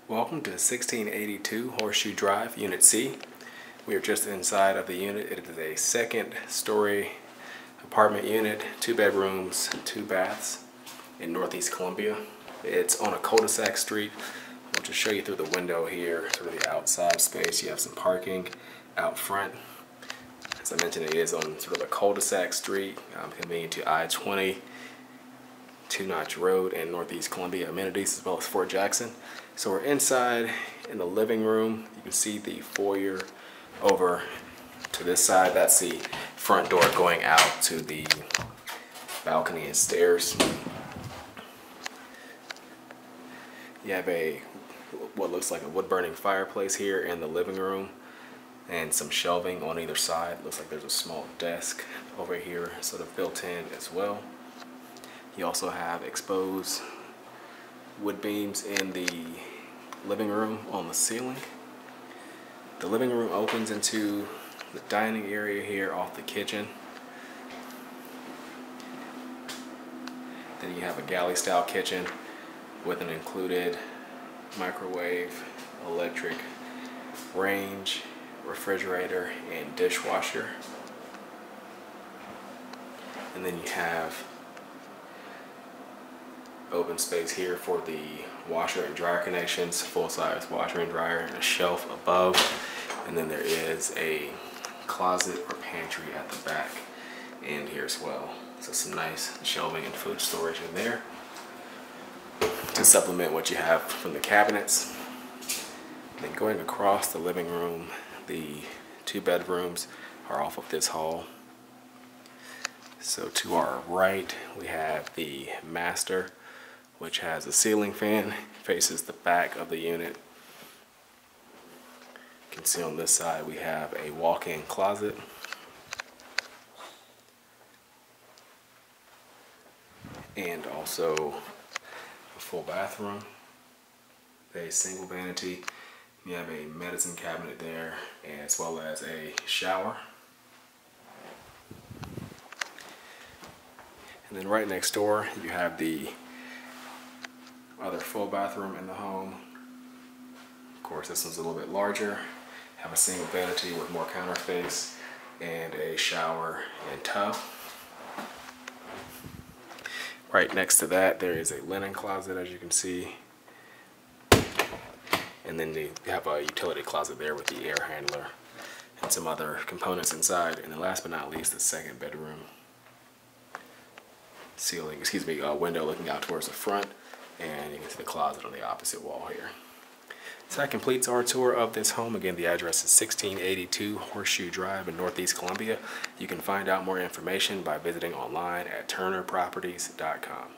Welcome to 1682 Horseshoe Drive, Unit C. We are just inside of the unit. It is a second-story apartment unit, 2 bedrooms, 2 baths in Northeast Columbia. It's on a cul-de-sac street. I'll just show you through the window here, sort of the outside space. You have some parking out front. As I mentioned, it is on sort of a cul-de-sac street, convenient to I-20, Two-Notch Road, and Northeast Columbia amenities, as well as Fort Jackson. So we're inside in the living room. You can see the foyer over to this side. That's the front door going out to the balcony and stairs. You have what looks like a wood-burning fireplace here in the living room and some shelving on either side. Looks like there's a small desk over here sort of built in as well. You also have exposed wood beams in the living room on the ceiling. The living room opens into the dining area here off the kitchen. Then you have a galley-style kitchen with an included microwave, electric range, refrigerator, and dishwasher. And then you have open space here for the washer and dryer connections, full-size washer and dryer, and a shelf above. And then there is a closet or pantry at the back and here as well. So some nice shelving and food storage in there to supplement what you have from the cabinets. Then going across the living room, the 2 bedrooms are off of this hall. So to our right, we have the master, which has a ceiling fan, faces the back of the unit. You can see on this side we have a walk-in closet. And also a full bathroom, a single vanity. You have a medicine cabinet there, as well as a shower. And then right next door, you have the other full bathroom in the home. Of course, this one's a little bit larger. Have a single vanity with more counter space and a shower and tub. Right next to that, there is a linen closet, as you can see. And then you have a utility closet there with the air handler and some other components inside. And then last but not least, the second bedroom window looking out towards the front, and you can see the closet on the opposite wall here. So that completes our tour of this home. Again, the address is 1682 Horseshoe Drive in Northeast Columbia. You can find out more information by visiting online at turnerproperties.com.